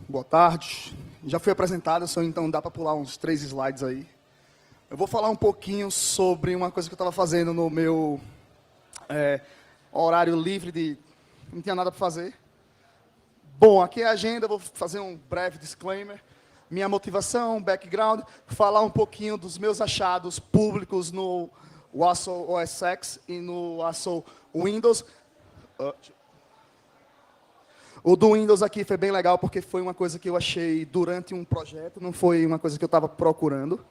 Boa tarde. Já fui apresentado, então dá para pular uns 3 slides aí. Eu vou falar um pouquinho sobre uma coisa que eu estava fazendo no meu horário livre de... Não tinha nada para fazer. Bom, aqui é a agenda, vou fazer um breve disclaimer. Minha motivação, background, falar um pouquinho dos meus achados públicos no Wassel OS X e no Wassel Windows. O do Windows aqui foi bem legal, porque foi uma coisa que eu achei durante um projeto, não foi uma coisa que eu estava procurando.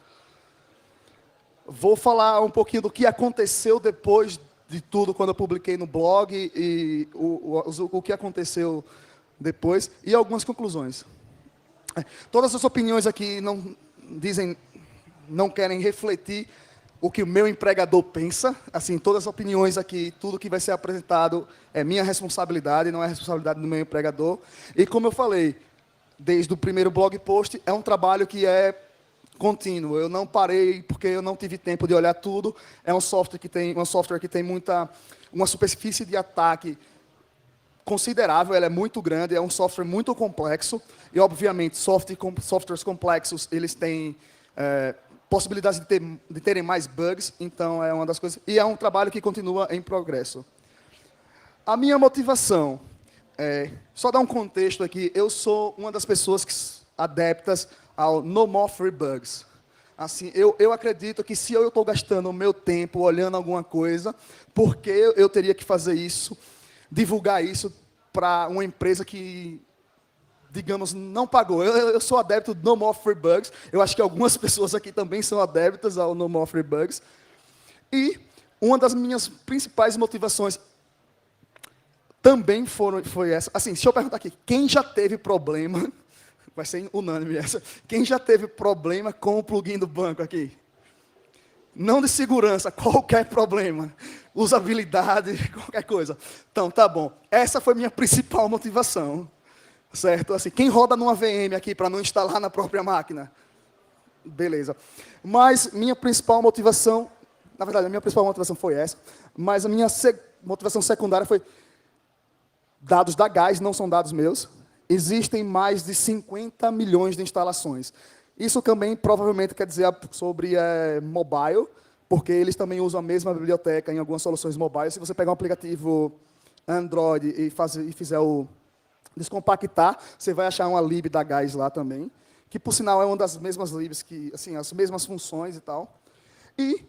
Vou falar um pouquinho do que aconteceu depois de tudo, quando eu publiquei no blog, e o que aconteceu depois, e algumas conclusões. Todas as opiniões aqui não querem refletir o que o meu empregador pensa. Assim, todas as opiniões aqui, tudo que vai ser apresentado é minha responsabilidade, não é responsabilidade do meu empregador. E como eu falei, desde o primeiro blog post, é um trabalho que é contínuo. Eu não parei porque eu não tive tempo de olhar tudo. É um software que tem uma superfície de ataque considerável, ela é muito grande, é um software muito complexo. E, obviamente, softwares complexos, eles têm possibilidades de terem mais bugs, então é uma das coisas. E é um trabalho que continua em progresso. A minha motivação, só dar um contexto aqui, eu sou uma das pessoas adeptas ao No More Free Bugs. Assim, eu acredito que se eu estou gastando o meu tempo olhando alguma coisa, por que eu teria que fazer isso, divulgar isso para uma empresa que, digamos, não pagou. Eu sou adepto do No More Free Bugs. Eu acho que algumas pessoas aqui também são adeptas ao No More Free Bugs. E uma das minhas principais motivações também foi essa. Assim, se eu perguntar aqui, quem já teve problema, vai ser unânime essa, quem já teve problema com o plugin do banco aqui? Não de segurança, qualquer problema. Usabilidade, qualquer coisa. Então, tá bom. Essa foi minha principal motivação. Certo? Assim, quem roda numa VM aqui para não instalar na própria máquina? Beleza. Mas minha principal motivação, na verdade, a minha principal motivação foi essa, mas a minha motivação secundária foi dados da Gás, não são dados meus. Existem mais de 50 milhões de instalações. Isso também provavelmente quer dizer sobre mobile, porque eles também usam a mesma biblioteca em algumas soluções mobile. Se você pegar um aplicativo Android e fizer o descompactar, você vai achar uma lib da Gás lá também, que, por sinal, é uma das mesmas libs, que, assim, as mesmas funções e tal. E,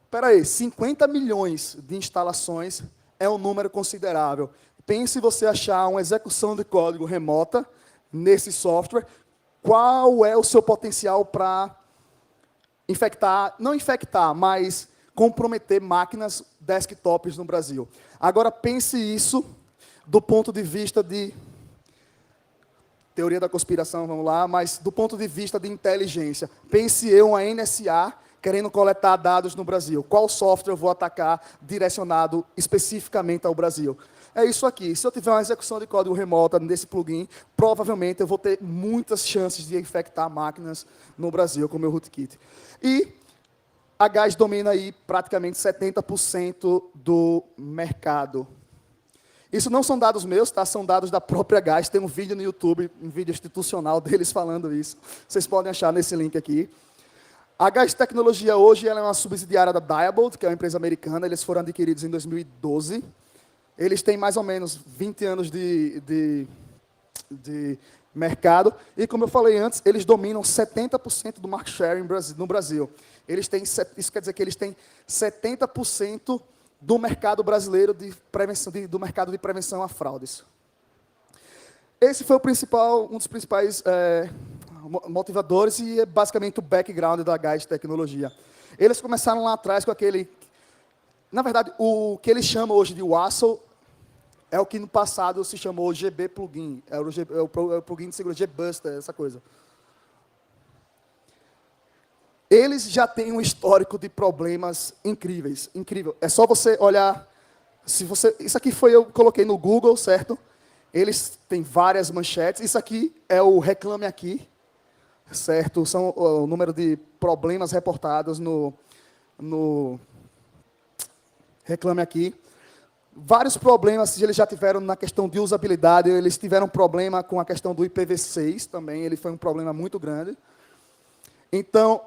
espera aí, 50 milhões de instalações é um número considerável. Pense você achar uma execução de código remota nesse software, qual é o seu potencial para não infectar, mas comprometer máquinas desktops no Brasil. Agora, pense isso do ponto de vista de teoria da conspiração, vamos lá, mas do ponto de vista de inteligência. Pense eu, a NSA, querendo coletar dados no Brasil. Qual software eu vou atacar direcionado especificamente ao Brasil? É isso aqui. Se eu tiver uma execução de código remota nesse plugin, provavelmente eu vou ter muitas chances de infectar máquinas no Brasil com o meu rootkit. E a Gás domina aí praticamente 70% do mercado. Isso não são dados meus, tá? São dados da própria Gás. Tem um vídeo no YouTube, um vídeo institucional deles falando isso. Vocês podem achar nesse link aqui. A Gás Tecnologia hoje ela é uma subsidiária da Diebold, que é uma empresa americana. Eles foram adquiridos em 2012. Eles têm mais ou menos 20 anos de mercado. E, como eu falei antes, eles dominam 70% do market share no Brasil. Isso quer dizer que eles têm 70% do mercado brasileiro do mercado de prevenção a fraudes. Esse foi um dos principais motivadores e é basicamente o background da Gás Tecnologia. Eles começaram lá atrás com aquele... Na verdade, o que eles chamam hoje de Wassel é o que no passado se chamou GB Plugin. É o plugin de segurança, GBuster, essa coisa. Eles já têm um histórico de problemas incríveis. Incrível. É só você olhar... Isso aqui eu coloquei no Google, certo? Eles têm várias manchetes. Isso aqui é o Reclame Aqui, certo? São o número de problemas reportados no Reclame Aqui. Vários problemas eles já tiveram na questão de usabilidade. Eles tiveram problema com a questão do IPv6 também. Ele foi um problema muito grande. Então,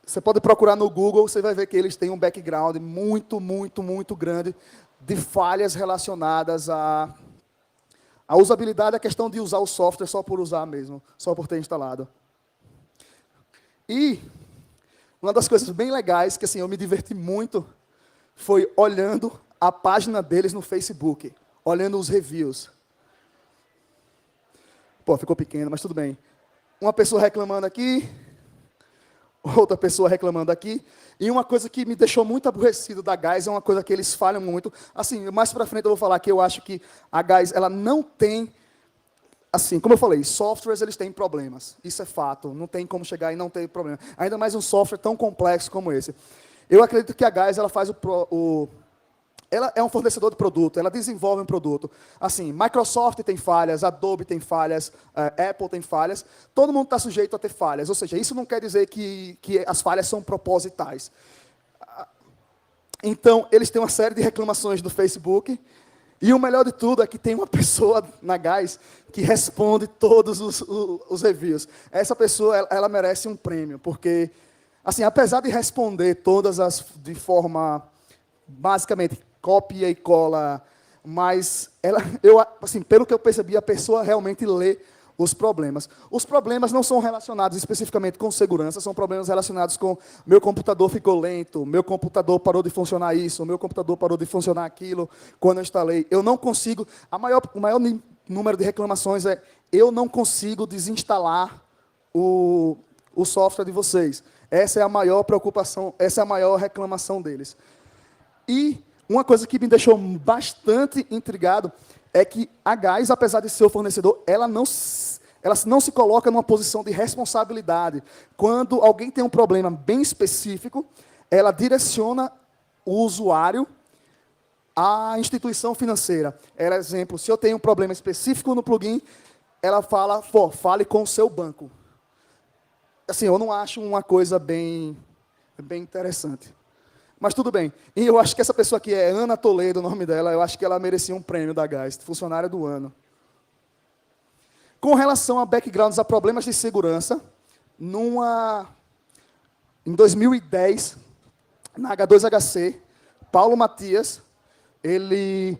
você pode procurar no Google, você vai ver que eles têm um background muito, muito, muito grande de falhas relacionadas à usabilidade, a questão de usar o software só por usar mesmo, só por ter instalado. E uma das coisas bem legais, que assim, eu me diverti muito, foi olhando a página deles no Facebook, olhando os reviews. Pô, ficou pequeno, mas tudo bem. Uma pessoa reclamando aqui, outra pessoa reclamando aqui. E uma coisa que me deixou muito aborrecido da Gás é uma coisa que eles falham muito. Assim, mais para frente eu vou falar que eu acho que a Gás, ela não tem, assim, como eu falei, softwares eles têm problemas. Isso é fato. Não tem como chegar e não ter problema. Ainda mais um software tão complexo como esse. Eu acredito que a Gás, ela faz ela é um fornecedor de produto, ela desenvolve um produto. Assim, Microsoft tem falhas, Adobe tem falhas, Apple tem falhas. Todo mundo está sujeito a ter falhas. Ou seja, isso não quer dizer que as falhas são propositais. Então, eles têm uma série de reclamações no Facebook. E o melhor de tudo é que tem uma pessoa na Gás que responde todos os reviews. Essa pessoa, ela merece um prêmio, porque, assim, apesar de responder todas de forma, basicamente, cópia e cola, mas assim, pelo que eu percebi, a pessoa realmente lê os problemas. Os problemas não são relacionados especificamente com segurança, são problemas relacionados com meu computador ficou lento, meu computador parou de funcionar isso, meu computador parou de funcionar aquilo, quando eu instalei. Eu não consigo, o maior número de reclamações é, eu não consigo desinstalar o software de vocês. Essa é a maior preocupação, essa é a maior reclamação deles. E uma coisa que me deixou bastante intrigado é que a Gás, apesar de ser o fornecedor, ela não se coloca numa posição de responsabilidade. Quando alguém tem um problema bem específico, ela direciona o usuário à instituição financeira. Ela, exemplo, se eu tenho um problema específico no plugin, ela fala, fale com o seu banco. Assim, eu não acho uma coisa bem interessante. Mas tudo bem. E eu acho que essa pessoa aqui é Ana Toledo, o nome dela. Eu acho que ela merecia um prêmio da Gás, funcionária do ano. Com relação a backgrounds, a problemas de segurança, em 2010, na H2HC, Paulo Matias, ele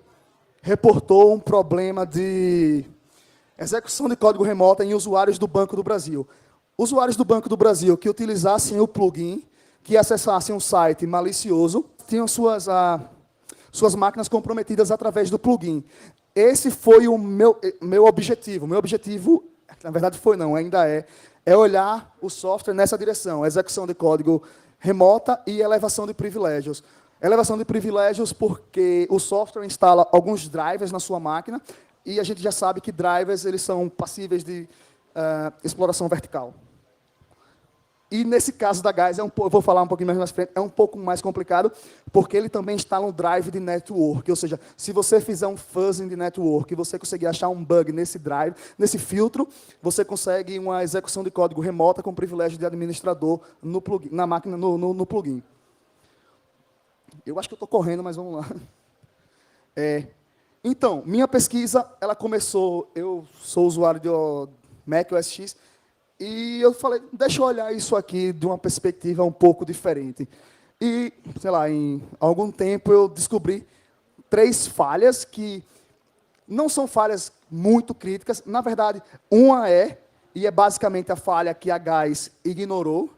reportou um problema de execução de código remoto em usuários do Banco do Brasil. Usuários do Banco do Brasil que utilizassem o plugin, que acessassem um site malicioso, tinham suas máquinas comprometidas através do plugin. Esse foi o meu objetivo. Meu objetivo, na verdade foi não, ainda é olhar o software nessa direção, execução de código remota e elevação de privilégios. Elevação de privilégios porque o software instala alguns drivers na sua máquina e a gente já sabe que drivers eles são passíveis de exploração vertical. E nesse caso da Gás, eu vou falar um pouquinho mais na frente, é um pouco mais complicado, porque ele também instala um drive de network. Ou seja, se você fizer um fuzzing de network e você conseguir achar um bug nesse drive, nesse filtro, você consegue uma execução de código remota com privilégio de administrador no plugin, na máquina, no plugin. Eu acho que eu estou correndo, mas vamos lá. Então, minha pesquisa, ela começou, eu sou usuário de Mac OS X, e eu falei, deixa eu olhar isso aqui de uma perspectiva um pouco diferente. E, sei lá, em algum tempo eu descobri 3 falhas que não são falhas muito críticas. Na verdade, uma e é basicamente a falha que a Gás ignorou.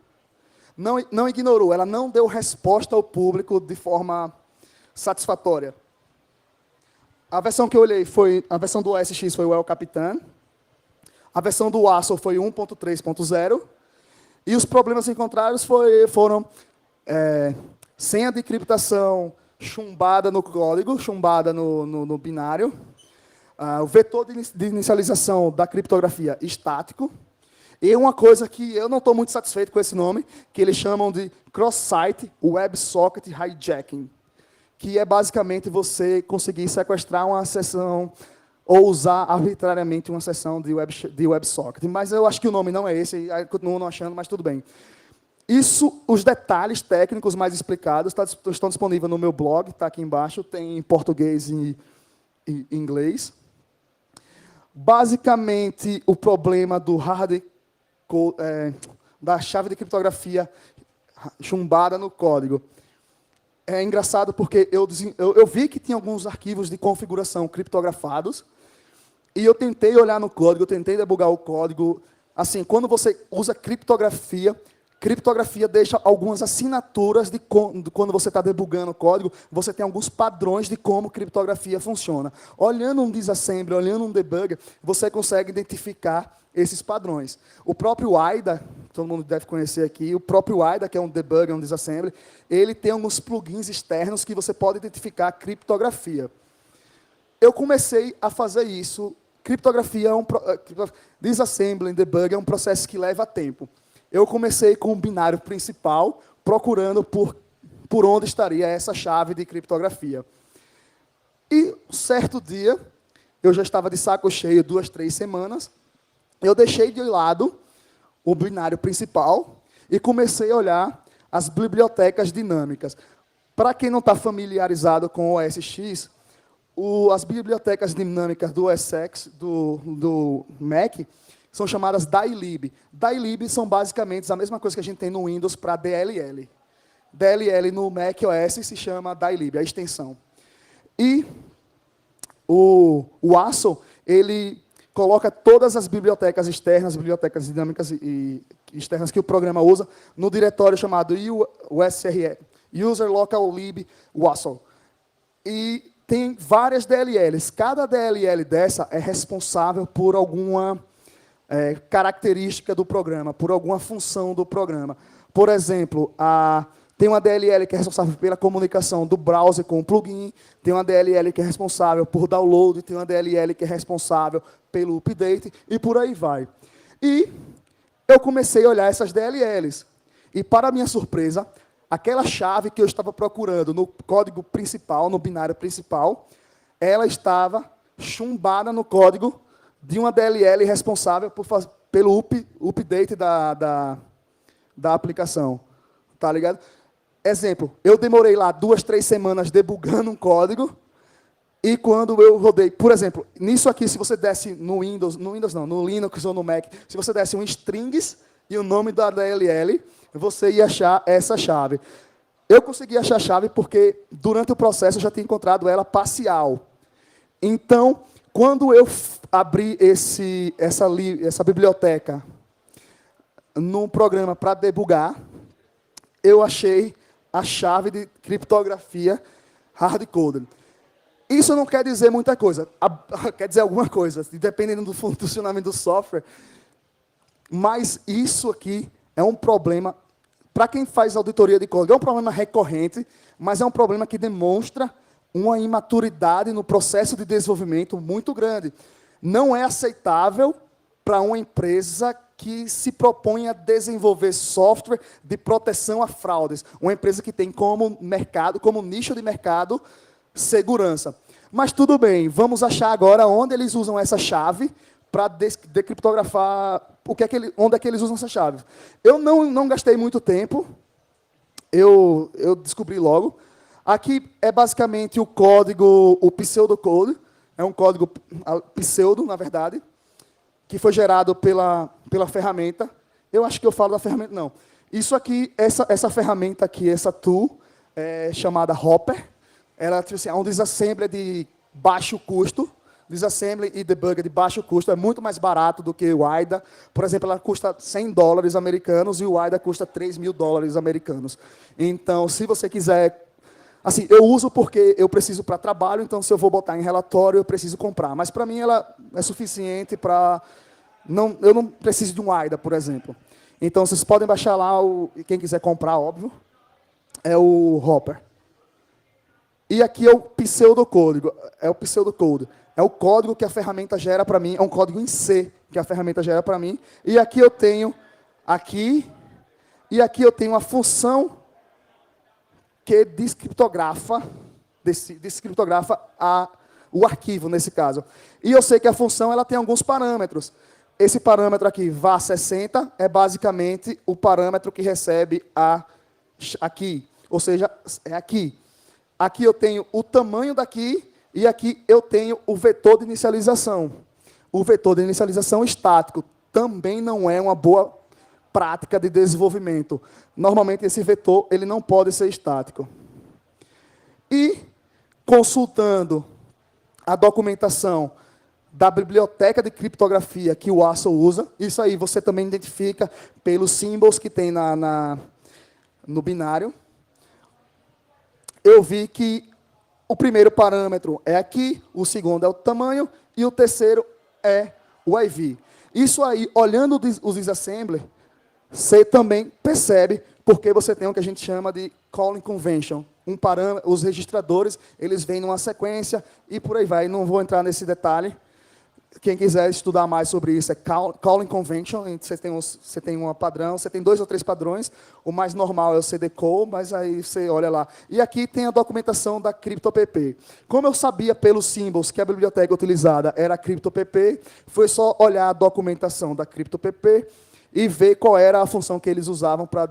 Não ignorou, ela não deu resposta ao público de forma satisfatória. A versão que eu olhei foi, a versão do OS X foi o El Capitan. A versão do ASO foi 1.3.0, e os problemas encontrados foram senha de encriptação chumbada no código, chumbada no binário, o vetor de inicialização da criptografia estático, e uma coisa que eu não estou muito satisfeito com esse nome, que eles chamam de Cross-Site WebSocket Hijacking, que é basicamente você conseguir sequestrar uma sessão ou usar arbitrariamente uma sessão de WebSocket. Mas eu acho que o nome não é esse, aí continuo não achando, mas tudo bem. Isso, os detalhes técnicos mais explicados estão disponíveis no meu blog, está aqui embaixo, tem em português e em inglês. Basicamente, o problema do da chave de criptografia chumbada no código. É engraçado porque eu vi que tinha alguns arquivos de configuração criptografados, e eu tentei olhar no código, eu tentei debugar o código. Assim, quando você usa criptografia deixa algumas assinaturas de quando você está debugando o código, você tem alguns padrões de como criptografia funciona. Olhando um disassembly, olhando um debugger, você consegue identificar esses padrões. O próprio WIDA, todo mundo deve conhecer aqui, o próprio WIDA, que é um debugger, um disassembly, ele tem alguns plugins externos que você pode identificar a criptografia. Eu comecei a fazer isso. Criptografia disassembly, debugger é um processo que leva tempo. Eu comecei com o binário principal, procurando por onde estaria essa chave de criptografia. E, um certo dia, eu já estava de saco cheio, 2, 3 semanas, eu deixei de lado o binário principal e comecei a olhar as bibliotecas dinâmicas. Para quem não está familiarizado com o OS X, as bibliotecas dinâmicas do OS X, do Mac, são chamadas dylib. Dylib são basicamente a mesma coisa que a gente tem no Windows para DLL. DLL no Mac OS se chama dylib, a extensão. E o ASO, ele coloca todas as bibliotecas externas, bibliotecas dinâmicas e externas que o programa usa, no diretório chamado USRL, User Local Lib WASL. E tem várias DLLs. Cada DLL dessa é responsável por alguma característica do programa, por alguma função do programa. Por exemplo, tem uma DLL que é responsável pela comunicação do browser com o plugin, tem uma DLL que é responsável por download, tem uma DLL que é responsável pelo update, e por aí vai. E eu comecei a olhar essas DLLs. E, para minha surpresa, aquela chave que eu estava procurando no código principal, no binário principal, ela estava chumbada no código de uma DLL responsável pelo update da aplicação. Tá ligado? Exemplo, eu demorei lá 2, 3 semanas debugando um código, e quando eu rodei, por exemplo, nisso aqui, se você desse no Linux ou no Mac, se você desse um strings e o nome da DLL, você ia achar essa chave. Eu consegui achar a chave porque, durante o processo, eu já tinha encontrado ela parcial. Então, quando eu abri essa biblioteca num programa para debugar, eu achei a chave de criptografia hard-coded. Isso não quer dizer muita coisa. Quer dizer alguma coisa, dependendo do funcionamento do software. Mas isso aqui é um problema, para quem faz auditoria de código, é um problema recorrente, mas é um problema que demonstra uma imaturidade no processo de desenvolvimento muito grande. Não é aceitável para uma empresa que se propõe a desenvolver software de proteção a fraudes. Uma empresa que tem como nicho de mercado, segurança. Mas tudo bem, vamos achar agora onde eles usam essa chave para decriptografar, onde é que eles usam essa chave. Eu não gastei muito tempo, eu descobri logo. Aqui é basicamente o código, o pseudocode, é um código pseudo, na verdade, que foi gerado pela ferramenta. Eu acho que eu falo da ferramenta, não. Isso aqui, essa ferramenta aqui, essa tool, chamada Hopper, ela é um disassembly de baixo custo, disassembly e debugger de baixo custo, é muito mais barato do que o WIDA. Por exemplo, ela custa $100 americanos e o WIDA custa $3.000 americanos. Então, se você quiser... Assim, eu uso porque eu preciso para trabalho, então se eu vou botar em relatório, eu preciso comprar. Mas para mim ela é suficiente para... eu não preciso de um WIDA, por exemplo. Então, vocês podem baixar lá, quem quiser comprar, óbvio, é o Hopper. E aqui é o pseudocódigo, é o código que a ferramenta gera para mim, é um código em C que a ferramenta gera para mim. E aqui eu tenho, a função que descriptografa o arquivo nesse caso. E eu sei que a função ela tem alguns parâmetros. Esse parâmetro aqui, var60, é basicamente o parâmetro que recebe aqui. Ou seja, é aqui. Aqui eu tenho o tamanho daqui e aqui eu tenho o vetor de inicialização. O vetor de inicialização estático também não é uma boa prática de desenvolvimento. Normalmente esse vetor ele não pode ser estático. E consultando a documentação da biblioteca de criptografia que o ASO usa, isso aí você também identifica pelos símbolos que tem no binário. Eu vi que o primeiro parâmetro é aqui, o segundo é o tamanho e o terceiro é o IV. Isso aí, olhando os disassembler, você também percebe porque você tem o que a gente chama de calling convention. Os registradores, eles vêm numa sequência e por aí vai. Não vou entrar nesse detalhe. Quem quiser estudar mais sobre isso é calling convention. Você tem um padrão, você tem 2 ou 3 padrões. O mais normal é o CD-call, mas aí você olha lá. E aqui tem a documentação da CryptoPP. Como eu sabia pelos símbolos que a biblioteca utilizada era a CryptoPP, foi só olhar a documentação da CryptoPP e ver qual era a função que eles usavam para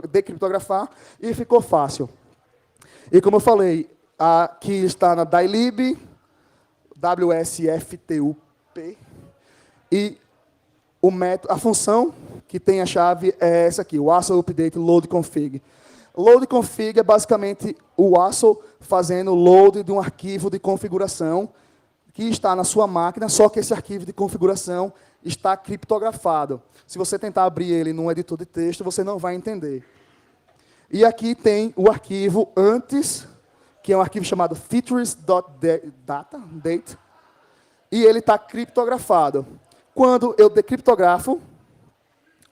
decriptografar, e ficou fácil. E como eu falei, aqui está na dylib, WSFTUP, e a função que tem a chave é essa aqui, o ASO update load config. Load config é basicamente o ASO fazendo load de um arquivo de configuração que está na sua máquina, só que esse arquivo de configuração está criptografado. Se você tentar abrir ele num editor de texto, você não vai entender. E aqui tem o arquivo antes, que é um arquivo chamado features.date, e ele está criptografado. Quando eu decriptografo,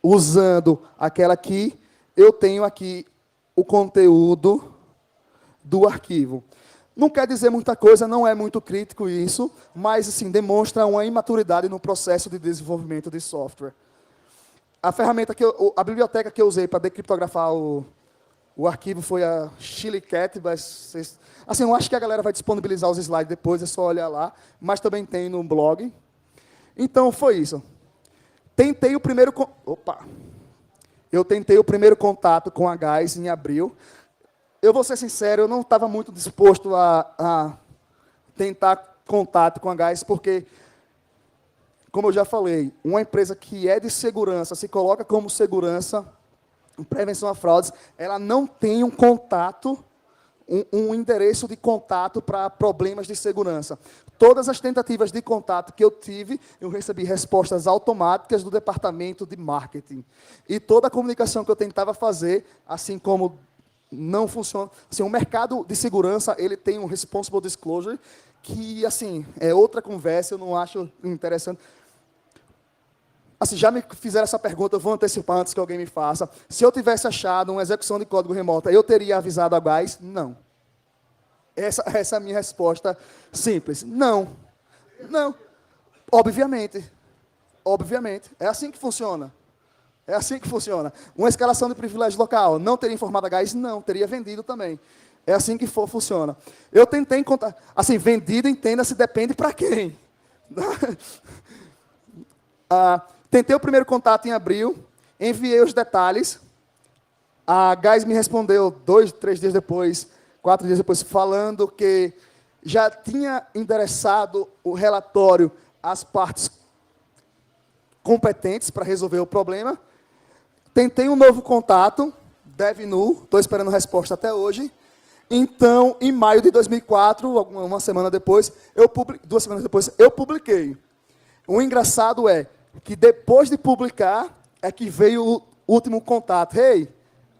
usando aquela aqui, eu tenho aqui o conteúdo do arquivo. Não quer dizer muita coisa, não é muito crítico isso, mas assim, demonstra uma imaturidade no processo de desenvolvimento de software. A ferramenta a biblioteca que eu usei para decriptografar o arquivo foi a Chilicat, mas assim, eu acho que a galera vai disponibilizar os slides depois, é só olhar lá, mas também tem no blog. Então, foi isso. Eu tentei o primeiro contato com a GAIS em abril. Eu vou ser sincero, eu não estava muito disposto a tentar contato com a GAIS, porque, como eu já falei, uma empresa que é de segurança, se coloca como segurança, prevenção a fraudes, ela não tem um contato, um endereço de contato para problemas de segurança. Todas as tentativas de contato que eu tive, eu recebi respostas automáticas do departamento de marketing. E toda a comunicação que eu tentava fazer, assim como não funciona. Assim, o mercado de segurança, ele tem um responsible disclosure, que, assim, é outra conversa, eu não acho interessante. Assim, já me fizeram essa pergunta, eu vou antecipar antes que alguém me faça. Se eu tivesse achado uma execução de código remota, eu teria avisado a GAIS? Não. Essa é a minha resposta simples. Não. Não. Obviamente. Obviamente. É assim que funciona. É assim que funciona. Uma escalação de privilégio local. Não teria informado a GAIS? Não. Teria vendido também. É assim que funciona. Eu tentei encontrar... Assim, vendido, entenda-se, depende para quem. Tentei o primeiro contato em abril. Enviei os detalhes. A GAIS me respondeu 2, 3 dias depois, 4 dias depois, falando que já tinha endereçado o relatório às partes competentes para resolver o problema. Tentei um novo contato, DevNull, estou esperando resposta até hoje. Então, em maio de 2004, uma semana depois, 2 semanas depois, eu publiquei. O engraçado é que depois de publicar, é que veio o último contato. Hey,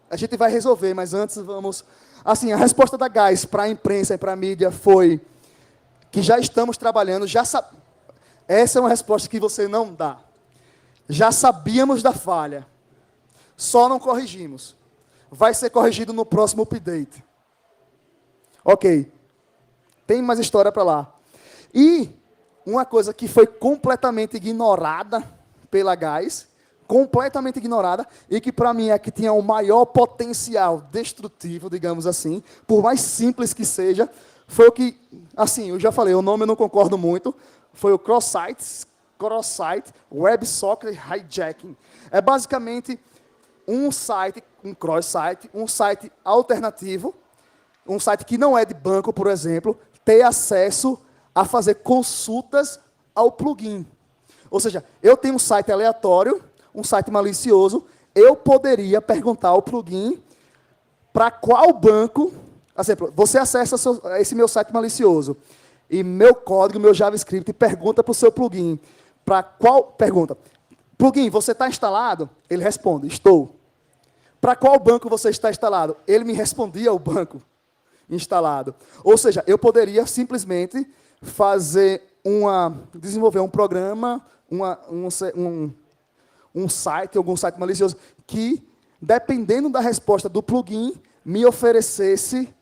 a gente vai resolver, mas antes vamos... Assim, a resposta da GAIS para a imprensa e para a mídia foi que já estamos trabalhando, essa é uma resposta que você não dá. Já sabíamos da falha, só não corrigimos. Vai ser corrigido no próximo update. Ok. Tem mais história para lá. E uma coisa que foi completamente ignorada pela GAIS, completamente ignorada, e que para mim é que tinha o maior potencial destrutivo, digamos assim, por mais simples que seja, foi o que, assim, eu já falei, o nome eu não concordo muito, foi o Cross-Site WebSocket Hijacking. É basicamente um site, um cross-site, um site alternativo, um site que não é de banco, por exemplo, ter acesso a fazer consultas ao plugin. Ou seja, eu tenho um site aleatório, um site malicioso, eu poderia perguntar ao plugin para qual banco, por exemplo, você acessa esse meu site malicioso, e meu código, meu JavaScript, pergunta para o seu plugin, para qual, pergunta, plugin, você está instalado? Ele responde, estou. Para qual banco você está instalado? Ele me respondia o banco instalado. Ou seja, eu poderia simplesmente desenvolver um programa, um site, algum site malicioso, que, dependendo da resposta do plugin, me oferecesse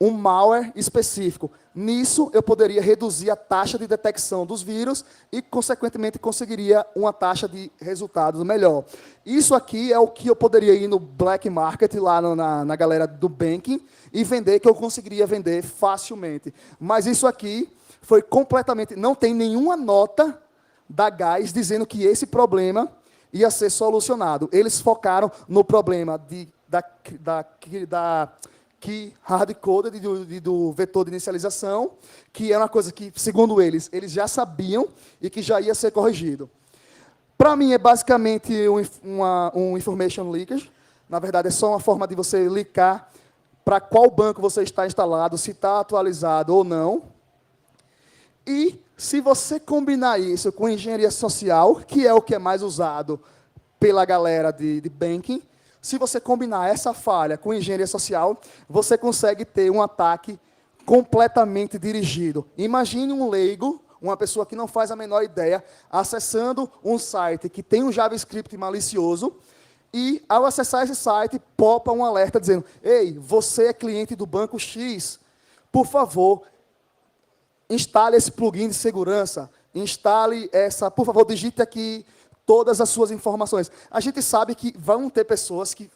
um malware específico. Nisso, eu poderia reduzir a taxa de detecção dos vírus e, consequentemente, conseguiria uma taxa de resultados melhor. Isso aqui é o que eu poderia ir no black market, lá na galera do banking, e vender, que eu conseguiria vender facilmente. Mas isso aqui foi completamente... Não tem nenhuma nota da GAIS dizendo que esse problema ia ser solucionado. Eles focaram no problema da key hard-coded do vetor de inicialização, que é uma coisa que, segundo eles já sabiam e que já ia ser corrigido. Para mim, é basicamente um information leakage. Na verdade, é só uma forma de você linkar para qual banco você está instalado, se está atualizado ou não. E, se você combinar isso com engenharia social, que é o que é mais usado pela galera de banking, se você combinar essa falha com engenharia social, você consegue ter um ataque completamente dirigido. Imagine um leigo, uma pessoa que não faz a menor ideia, acessando um site que tem um JavaScript malicioso, e, ao acessar esse site, popa um alerta dizendo, ei, você é cliente do banco X, por favor, instale esse plugin de segurança, por favor, digite aqui todas as suas informações. A gente sabe que vão ter pessoas que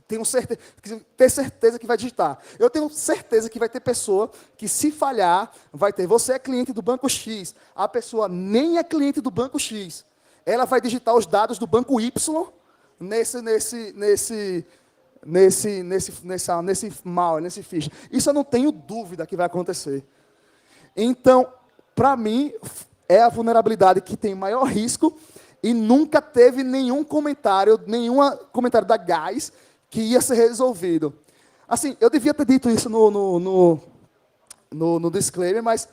tenham certeza que vai digitar. Eu tenho certeza que vai ter pessoa que, se falhar, vai ter, você é cliente do banco X, a pessoa nem é cliente do banco X, ela vai digitar os dados do banco Y nesse malware, nesse phishing. Isso eu não tenho dúvida que vai acontecer. Então, para mim, é a vulnerabilidade que tem maior risco, e nunca teve nenhum comentário da GAIS que ia ser resolvido. Assim, eu devia ter dito isso no disclaimer, mas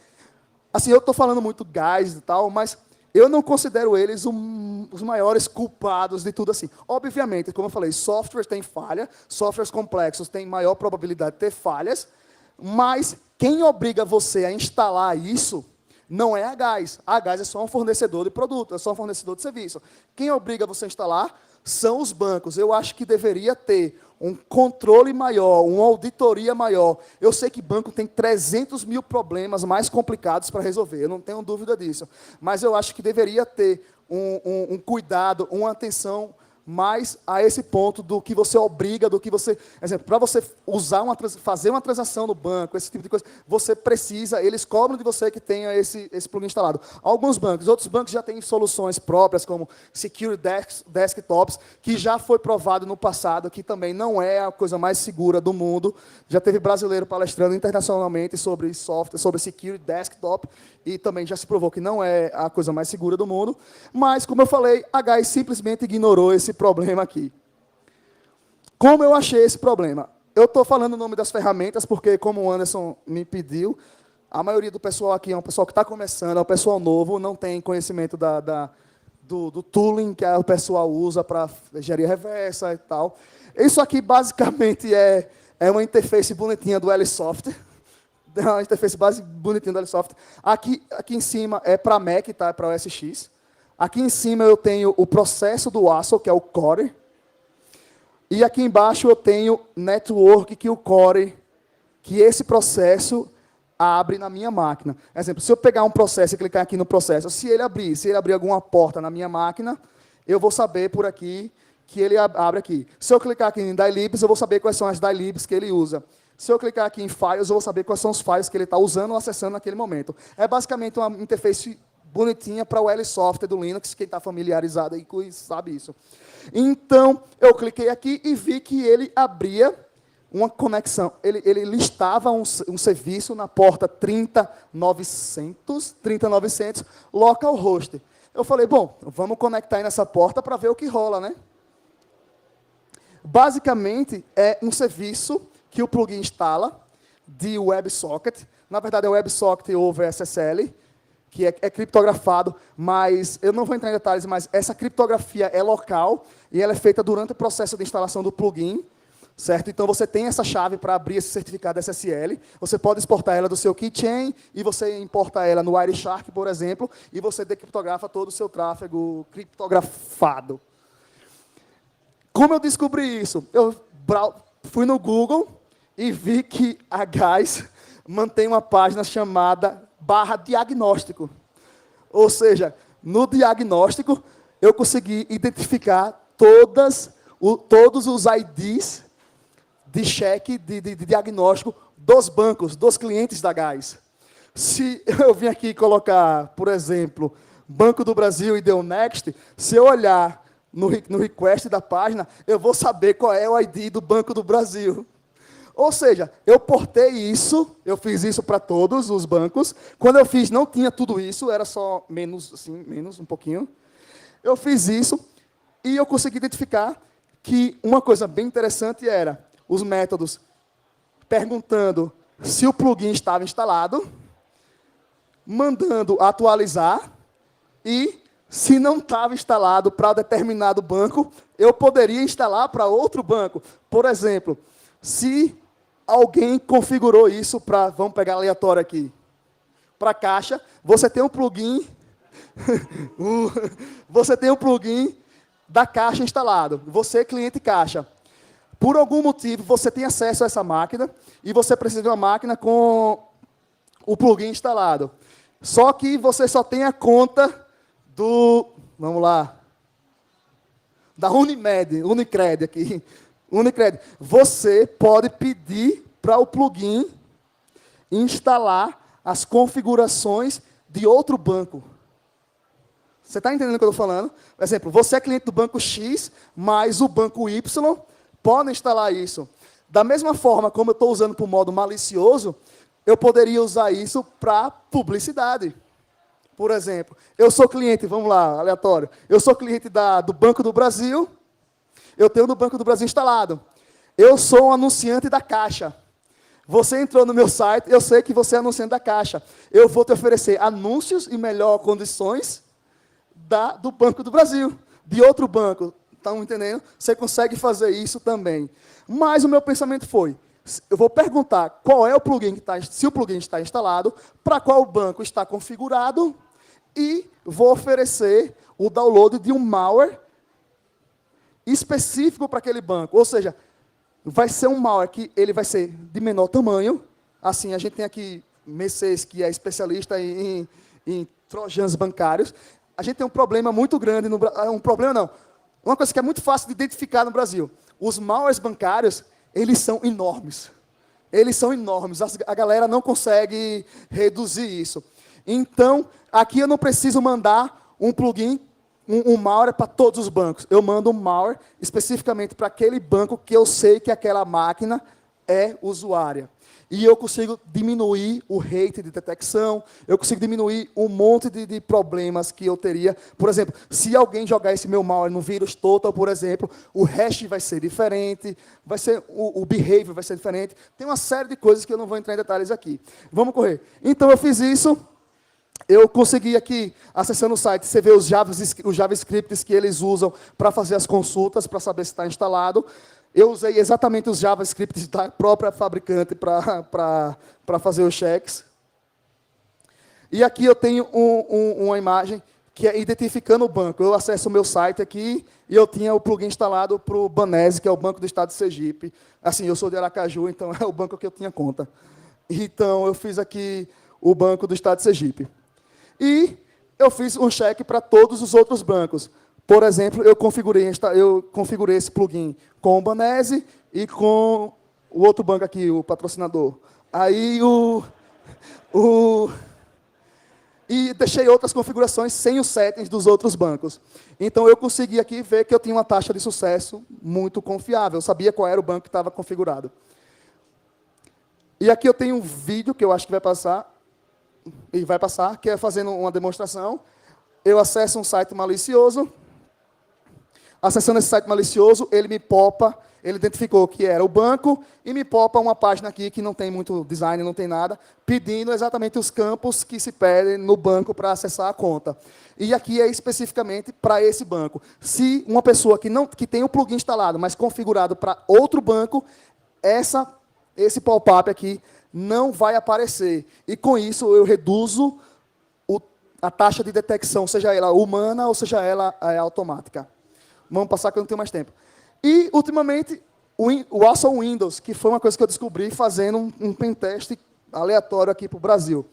assim, eu estou falando muito GAIS e tal, mas eu não considero eles os maiores culpados de tudo assim. Obviamente, como eu falei, softwares têm falha, softwares complexos têm maior probabilidade de ter falhas, mas quem obriga você a instalar isso não é a GAIS. A GAIS é só um fornecedor de produto, é só um fornecedor de serviço. Quem obriga você a instalar são os bancos. Eu acho que deveria ter um controle maior, uma auditoria maior. Eu sei que banco tem 300 mil problemas mais complicados para resolver, eu não tenho dúvida disso. Mas eu acho que deveria ter um cuidado, uma atenção mais a esse ponto do que você obriga, do que você... Exemplo, para você fazer uma transação no banco, esse tipo de coisa, você precisa, eles cobram de você que tenha esse plugin instalado. Alguns bancos, outros bancos já têm soluções próprias, como Secure Desktops, que já foi provado no passado, que também não é a coisa mais segura do mundo. Já teve brasileiro palestrando internacionalmente sobre software, sobre Secure Desktop, e também já se provou que não é a coisa mais segura do mundo. Mas, como eu falei, a GAIS simplesmente ignorou esse problema aqui. Como eu achei esse problema? Eu estou falando o nome das ferramentas, porque, como o Anderson me pediu, a maioria do pessoal aqui é um pessoal que está começando, é um pessoal novo, não tem conhecimento do tooling que o pessoal usa para engenharia reversa e tal. Isso aqui, basicamente, é uma interface bonitinha do LSoft. Uma interface bonitinha do LSoft. Aqui em cima é para Mac, tá? É para OS X. Aqui em cima eu tenho o processo do ASL, que é o Core. E aqui embaixo eu tenho Network, que esse processo abre na minha máquina. Por exemplo, se eu pegar um processo e clicar aqui no processo, se ele abrir alguma porta na minha máquina, eu vou saber por aqui que ele abre aqui. Se eu clicar aqui em dylibs, eu vou saber quais são as dylibs que ele usa. Se eu clicar aqui em Files, eu vou saber quais são os files que ele está usando ou acessando naquele momento. É basicamente uma interface bonitinha para o LSoftware do Linux, quem está familiarizado aí com isso sabe isso. Então, eu cliquei aqui e vi que ele abria uma conexão. Ele listava um serviço na porta 30900 localhost. Eu falei, bom, vamos conectar aí nessa porta para ver o que rola, né? Basicamente, é um serviço que o plugin instala de WebSocket. Na verdade, é WebSocket over SSL, que é criptografado, mas eu não vou entrar em detalhes, mas essa criptografia é local e ela é feita durante o processo de instalação do plugin, certo? Então, você tem essa chave para abrir esse certificado SSL, você pode exportar ela do seu keychain e você importa ela no Wireshark, por exemplo, e você decriptografa todo o seu tráfego criptografado. Como eu descobri isso? Eu fui no Google e vi que a Gás mantém uma página chamada /diagnóstico. Ou seja, no diagnóstico, eu consegui identificar todos os IDs de cheque de diagnóstico dos bancos, dos clientes da Gás. Se eu vim aqui colocar, por exemplo, Banco do Brasil e deu Next, se eu olhar no request da página, eu vou saber qual é o ID do Banco do Brasil. Ou seja, eu portei isso, eu fiz isso para todos os bancos. Quando eu fiz, não tinha tudo isso, era só menos, assim, menos um pouquinho. Eu fiz isso e eu consegui identificar que uma coisa bem interessante era os métodos perguntando se o plugin estava instalado, mandando atualizar e, se não estava instalado para determinado banco, eu poderia instalar para outro banco. Por exemplo, se alguém configurou isso para, vamos pegar aleatório aqui, para caixa, você tem um plugin, você tem um plugin da caixa instalado, você cliente caixa. Por algum motivo, você tem acesso a essa máquina e você precisa de uma máquina com o plugin instalado. Só que você só tem a conta vamos lá, da Unicred aqui. Unicred. Você pode pedir para o plugin instalar as configurações de outro banco. Você está entendendo o que eu estou falando? Por exemplo, você é cliente do banco X, mas o banco Y pode instalar isso. Da mesma forma como eu estou usando para o modo malicioso, eu poderia usar isso para publicidade. Por exemplo, eu sou cliente, vamos lá, aleatório. Eu sou cliente do Banco do Brasil, eu tenho no Banco do Brasil instalado. Eu sou um anunciante da Caixa. Você entrou no meu site, eu sei que você é anunciante da Caixa. Eu vou te oferecer anúncios em melhores condições do Banco do Brasil, de outro banco. Estão entendendo? Você consegue fazer isso também. Mas o meu pensamento foi, eu vou perguntar qual é o plugin se o plugin está instalado, para qual banco está configurado, e vou oferecer o download de um malware específico para aquele banco. Ou seja, vai ser um malware que ele vai ser de menor tamanho. Assim, a gente tem aqui Mercedes, que é especialista em trojans bancários. A gente tem um problema muito grande no Brasil. Um problema não. Uma coisa que é muito fácil de identificar no Brasil. Os malwares bancários, eles são enormes. Eles são enormes. A galera não consegue reduzir isso. Então, aqui eu não preciso mandar um plugin, um malware para todos os bancos. Eu mando um malware especificamente para aquele banco que eu sei que aquela máquina é usuária. E eu consigo diminuir o rate de detecção, eu consigo diminuir um monte de problemas que eu teria. Por exemplo, se alguém jogar esse meu malware no vírus total, por exemplo, o hash vai ser diferente, o behavior vai ser diferente. Tem uma série de coisas que eu não vou entrar em detalhes aqui. Vamos correr. Então, eu fiz isso. Eu consegui aqui, acessando o site, você vê os JavaScripts que eles usam para fazer as consultas, para saber se está instalado. Eu usei exatamente os JavaScripts da própria fabricante para fazer os checks. E aqui eu tenho uma imagem que é identificando o banco. Eu acesso o meu site aqui e eu tinha o plugin instalado para o Banese, que é o Banco do Estado de Sergipe. Assim, eu sou de Aracaju, então é o banco que eu tinha conta. Então, eu fiz aqui o Banco do Estado de Sergipe. E eu fiz um check para todos os outros bancos. Por exemplo, eu configurei esse plugin com o Banese e com o outro banco aqui, o patrocinador. Aí e deixei outras configurações sem os settings dos outros bancos. Então, eu consegui aqui ver que eu tinha uma taxa de sucesso muito confiável. Eu sabia qual era o banco que estava configurado. E aqui eu tenho um vídeo que eu acho que vai passar, que é fazendo uma demonstração. Eu acesso um site malicioso. Acessando esse site malicioso, ele me popa, ele identificou que era o banco, e me popa uma página aqui que não tem muito design, não tem nada, pedindo exatamente os campos que se pedem no banco para acessar a conta. E aqui é especificamente para esse banco. Se uma pessoa que tem o plugin instalado, mas configurado para outro banco, esse pop-up aqui não vai aparecer. E com isso eu reduzo a taxa de detecção, seja ela humana ou seja ela automática. Vamos passar que eu não tenho mais tempo. E, ultimamente, o Awesome Windows, que foi uma coisa que eu descobri fazendo um pentest aleatório aqui para o Brasil.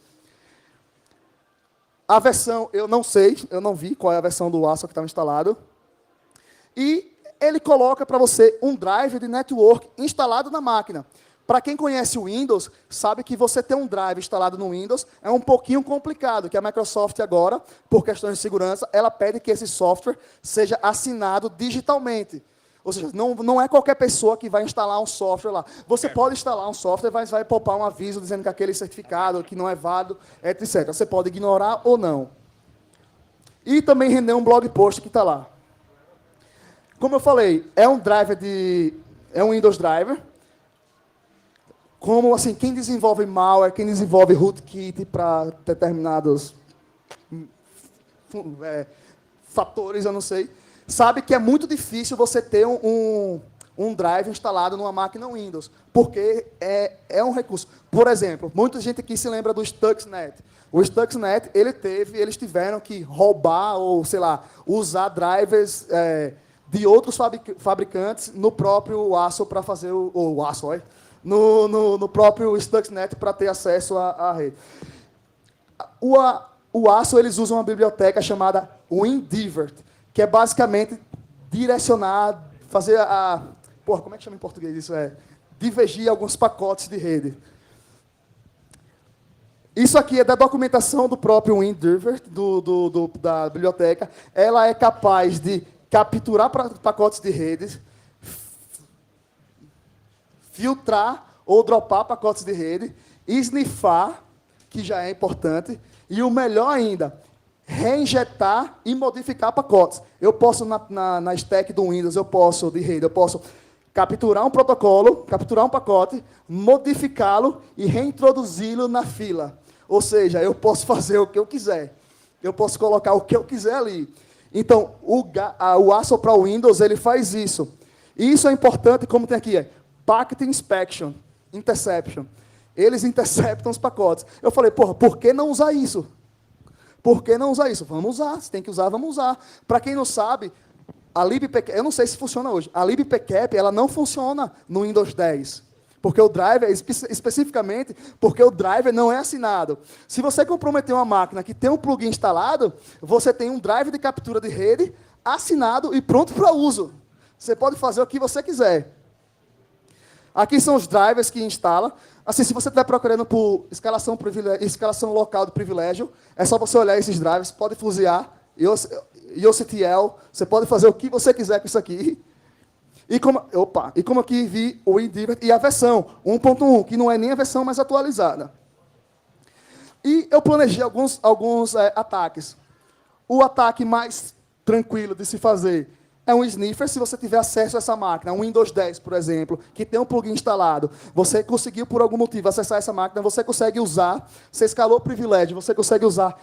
A versão, eu não sei, eu não vi qual é a versão do Awesome que estava instalado. E ele coloca para você um drive de network instalado na máquina. Para quem conhece o Windows, sabe que você ter um drive instalado no Windows é um pouquinho complicado, que a Microsoft agora, por questões de segurança, ela pede que esse software seja assinado digitalmente. Ou seja, não é qualquer pessoa que vai instalar um software lá. Você pode instalar um software, mas vai popar um aviso dizendo que aquele certificado que não é válido, etc. Você pode ignorar ou não. E também render um blog post que está lá. Como eu falei, é um Windows Driver. Como, assim, quem desenvolve malware, quem desenvolve rootkit para determinados fatores, eu não sei, sabe que é muito difícil você ter um drive instalado numa máquina Windows, porque é um recurso. Por exemplo, muita gente aqui se lembra do Stuxnet. O Stuxnet, eles tiveram que roubar ou, sei lá, usar drivers de outros fabricantes no próprio ASO para fazer o ASO, no próprio Stuxnet para ter acesso à rede. O ASO, eles usam uma biblioteca chamada WinDivert, que é basicamente direcionar, fazer como é que chama em português isso? Divergir alguns pacotes de rede. Isso aqui é da documentação do próprio WinDivert, da biblioteca. Ela é capaz de capturar pacotes de redes, filtrar ou dropar pacotes de rede, sniffar, que já é importante, e o melhor ainda, reinjetar e modificar pacotes. Eu posso, na stack do Windows, de rede, eu posso capturar um protocolo, capturar um pacote, modificá-lo e reintroduzi-lo na fila. Ou seja, eu posso fazer o que eu quiser. Eu posso colocar o que eu quiser ali. Então, o ASO para o Windows, ele faz isso. E isso é importante, como tem aqui, Packet Inspection, Interception. Eles interceptam os pacotes. Eu falei, por que não usar isso? Por que não usar isso? Vamos usar, se tem que usar, vamos usar. Para quem não sabe, a libpcap, eu não sei se funciona hoje, a libpcap, ela não funciona no Windows 10. Porque o driver, especificamente, porque o driver não é assinado. Se você comprometer uma máquina que tem um plugin instalado, você tem um drive de captura de rede assinado e pronto para uso. Você pode fazer o que você quiser. Aqui são os drivers que instala. Assim, se você estiver procurando por escalação local de privilégio, é só você olhar esses drivers, pode fuziar, YOCTL, você pode fazer o que você quiser com isso aqui. E como aqui vi o WinDivert e a versão 1.1, que não é nem a versão mais atualizada. E eu planejei alguns ataques. O ataque mais tranquilo de se fazer é um sniffer, se você tiver acesso a essa máquina, um Windows 10, por exemplo, que tem um plugin instalado, você conseguiu, por algum motivo, acessar essa máquina, você consegue usar, você escalou o privilégio, você consegue usar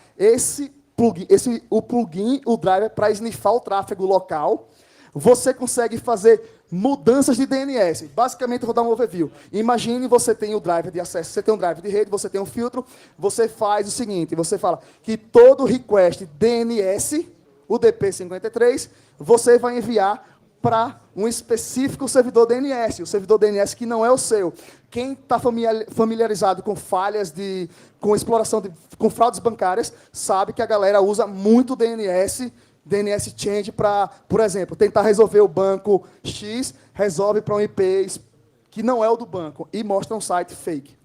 o plugin, o driver, para snifar o tráfego local. Você consegue fazer mudanças de DNS. Basicamente, vou dar um overview. Imagine você tem o driver de acesso, você tem um driver de rede, você tem um filtro, você faz o seguinte, você fala que todo request DNS, o DP53, você vai enviar para um específico servidor DNS, o servidor DNS que não é o seu. Quem está familiarizado com falhas com exploração com fraudes bancárias, sabe que a galera usa muito DNS Change para, por exemplo, tentar resolver o banco X, resolve para um IP que não é o do banco, e mostra um site fake.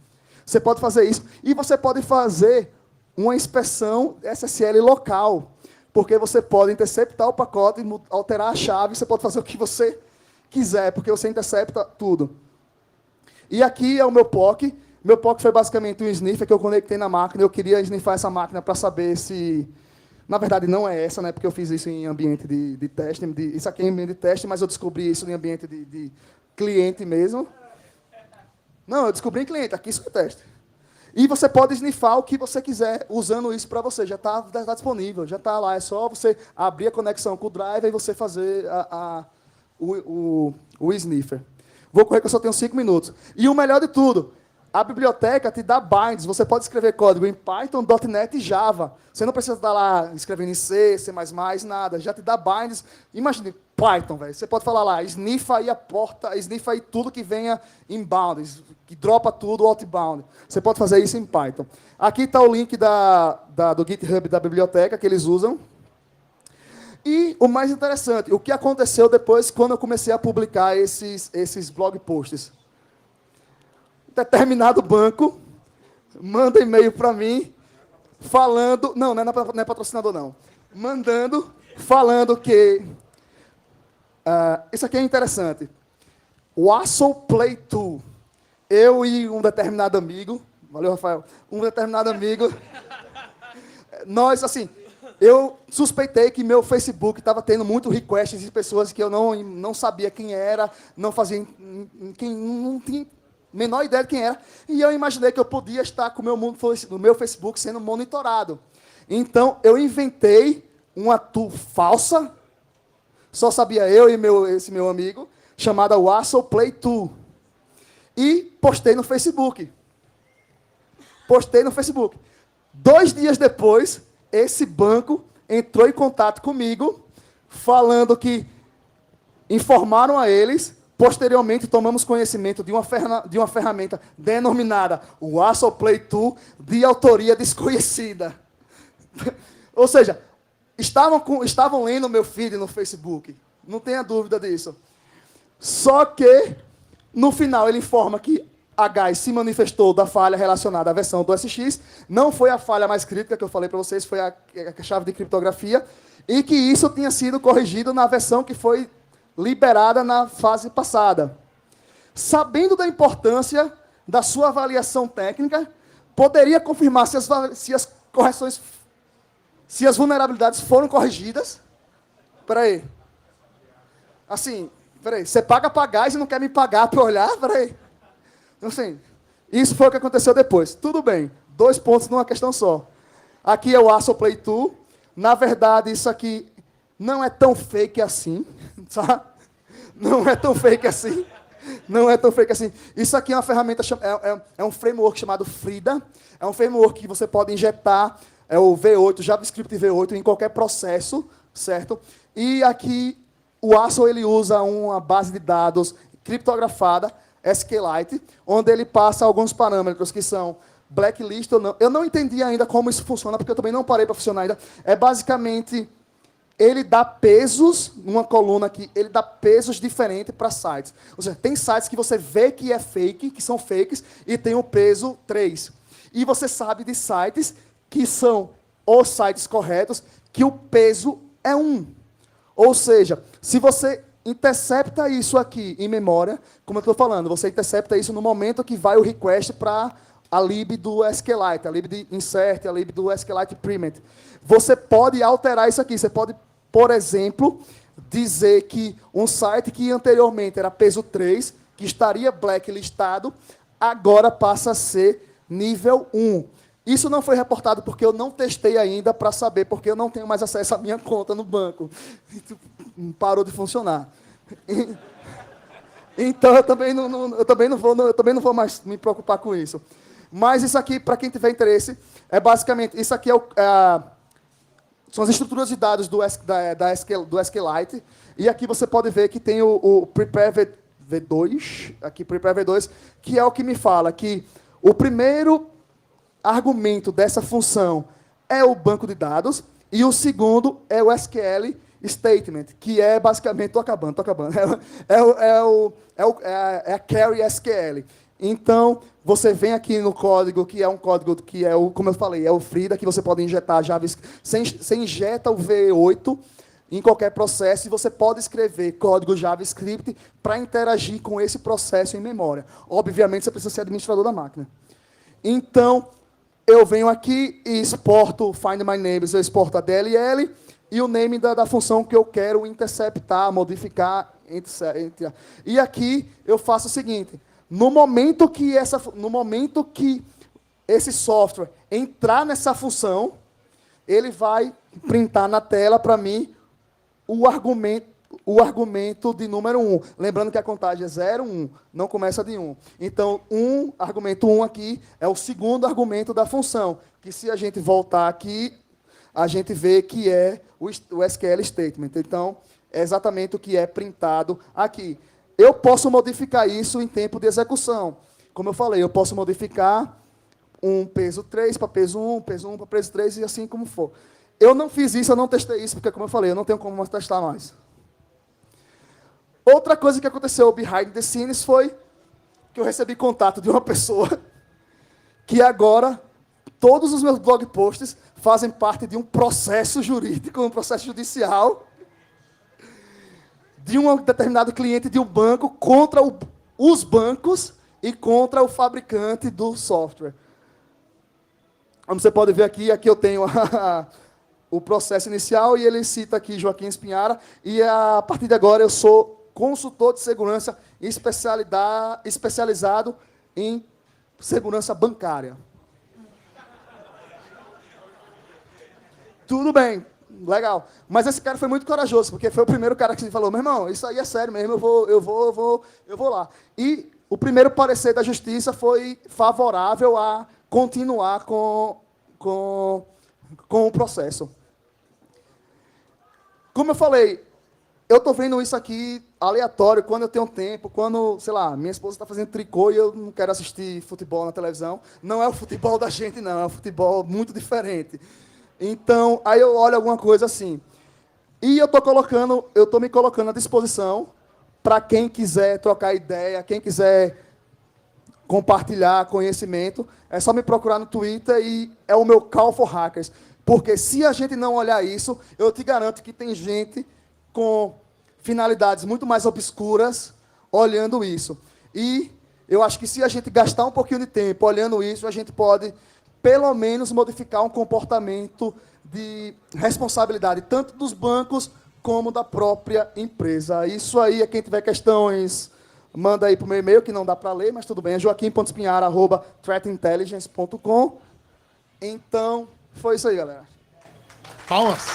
Você pode fazer isso. E você pode fazer uma inspeção SSL local, porque você pode interceptar o pacote, alterar a chave, você pode fazer o que você quiser, porque você intercepta tudo. E aqui é o meu POC. Meu POC foi basicamente um sniffer que eu conectei na máquina. Eu queria sniffar essa máquina para saber se... Na verdade, não é essa, né? Porque eu fiz isso em ambiente de teste. Isso aqui é em ambiente de teste, mas eu descobri isso em ambiente de cliente mesmo. Não, eu descobri em cliente. Aqui isso é teste. E você pode sniffar o que você quiser usando isso para você. Já está disponível, já está lá. É só você abrir a conexão com o driver e você fazer o sniffer. Vou correr que eu só tenho 5 minutos. E o melhor de tudo, a biblioteca te dá binds. Você pode escrever código em Python, .NET e Java. Você não precisa estar lá escrevendo em C, C++, nada. Já te dá binds. Imagine, Python, velho. Você pode falar lá, sniffa aí a porta, sniffa aí tudo que venha inbound, que dropa tudo outbound. Você pode fazer isso em Python. Aqui está o link do GitHub da biblioteca que eles usam. E o mais interessante, o que aconteceu depois quando eu comecei a publicar esses blog posts. Determinado banco manda e-mail para mim falando... Não é patrocinador, não. Falando que... isso aqui é interessante. O Wassel Play 2. Eu e um determinado amigo... Valeu, Rafael. Um determinado amigo... Nós, assim... Eu suspeitei que meu Facebook estava tendo muito requests de pessoas que eu não sabia quem era, não tinha menor ideia de quem era, e eu imaginei que eu podia estar com o meu Facebook sendo monitorado. Então, eu inventei uma tool falsa, só sabia eu e esse meu amigo, chamada Wassel Play Tool, e postei no Facebook. 2 dias depois, esse banco entrou em contato comigo, falando que informaram a eles. Posteriormente, tomamos conhecimento de uma ferramenta denominada Wassel Play Tool, de autoria desconhecida. Ou seja, estavam lendo meu feed no Facebook. Não tenha dúvida disso. Só que, no final, ele informa que a GAI se manifestou da falha relacionada à versão do SX, não foi a falha mais crítica que eu falei para vocês, foi a chave de criptografia, e que isso tinha sido corrigido na versão que foi liberada na fase passada. Sabendo da importância da sua avaliação técnica, poderia confirmar se as vulnerabilidades foram corrigidas? Espera aí. Assim, espera aí, você paga para gás e não quer me pagar para olhar? Espera aí. Então, assim, isso foi o que aconteceu depois. Tudo bem, 2 pontos numa questão só. Aqui é o Wassel Play Tool. Na verdade, isso aqui não é tão fake assim, tá? Não é tão fake assim. Não é tão fake assim. Isso aqui é uma ferramenta, é um framework chamado Frida. É um framework que você pode injetar o V8, JavaScript V8 em qualquer processo, certo? E aqui o Wassel ele usa uma base de dados criptografada, SQLite, onde ele passa alguns parâmetros que são blacklist ou não. Eu não entendi ainda como isso funciona, porque eu também não parei para funcionar ainda. É basicamente, ele dá pesos, numa coluna aqui, ele dá pesos diferentes para sites. Ou seja, tem sites que você vê que é fake, que são fakes, e tem o peso 3. E você sabe de sites que são os sites corretos, que o peso é 1. Ou seja, se você intercepta isso aqui em memória, como eu estou falando, você intercepta isso no momento que vai o request para a lib do SQLite, a lib de insert, a lib do SQLite priment. Você pode alterar isso aqui. Você pode, por exemplo, dizer que um site que anteriormente era peso 3, que estaria blacklistado, agora passa a ser nível 1. Isso não foi reportado porque eu não testei ainda para saber, porque eu não tenho mais acesso à minha conta no banco. Parou de funcionar. Então, eu também não vou mais me preocupar com isso. Mas isso aqui, para quem tiver interesse, é basicamente... Isso aqui são as estruturas de dados do SQLite. E aqui você pode ver que tem o Prepare V2, aqui Prepare V2, que é o que me fala que o primeiro argumento dessa função é o banco de dados, e o segundo é o SQL Statement, que é basicamente, estou acabando, é a Query SQL. Então, você vem aqui no código, que é um código que é como eu falei, é o Frida, que você pode injetar JavaScript. Você injeta o V8 em qualquer processo e você pode escrever código JavaScript para interagir com esse processo em memória. Obviamente, você precisa ser administrador da máquina. Então, eu venho aqui e exporto Find My Names, eu exporto a DLL e o name da função que eu quero interceptar, modificar. E aqui eu faço o seguinte, no momento que esse software entrar nessa função, ele vai printar na tela para mim o argumento de número 1. Lembrando que a contagem é 0, 1, não começa de 1. Então, argumento 1 aqui é o segundo argumento da função, que se a gente voltar aqui, a gente vê que é o SQL Statement. Então, é exatamente o que é printado aqui. Eu posso modificar isso em tempo de execução. Como eu falei, eu posso modificar um peso 3 para peso 1, peso 1 para peso 3 e assim como for. Eu não fiz isso, eu não testei isso, porque, como eu falei, eu não tenho como testar mais. Outra coisa que aconteceu behind the scenes foi que eu recebi contato de uma pessoa que agora todos os meus blog posts fazem parte de um processo jurídico, um processo judicial de um determinado cliente de um banco contra os bancos e contra o fabricante do software. Como você pode ver aqui eu tenho o processo inicial e ele cita aqui Joaquim Espinhara e a partir de agora eu sou consultor de segurança especializado em segurança bancária. Tudo bem, legal. Mas esse cara foi muito corajoso, porque foi o primeiro cara que falou, meu irmão, isso aí é sério mesmo, eu vou lá. E o primeiro parecer da justiça foi favorável a continuar com o processo. Como eu falei, eu estou vendo isso aqui aleatório, quando eu tenho tempo, quando, sei lá, minha esposa está fazendo tricô e eu não quero assistir futebol na televisão. Não é o futebol da gente, não, é um futebol muito diferente. Então, aí eu olho alguma coisa assim. E eu estou me colocando à disposição para quem quiser trocar ideia, quem quiser compartilhar conhecimento, é só me procurar no Twitter e é o meu call for hackers. Porque se a gente não olhar isso, eu te garanto que tem gente com finalidades muito mais obscuras olhando isso. E eu acho que se a gente gastar um pouquinho de tempo olhando isso, a gente pode, pelo menos, modificar um comportamento de responsabilidade, tanto dos bancos como da própria empresa. Isso aí, quem tiver questões, manda aí para o meu e-mail, que não dá para ler, mas tudo bem, é joaquim.espinhara@threatintelligence.com. Então, foi isso aí, galera. Palmas.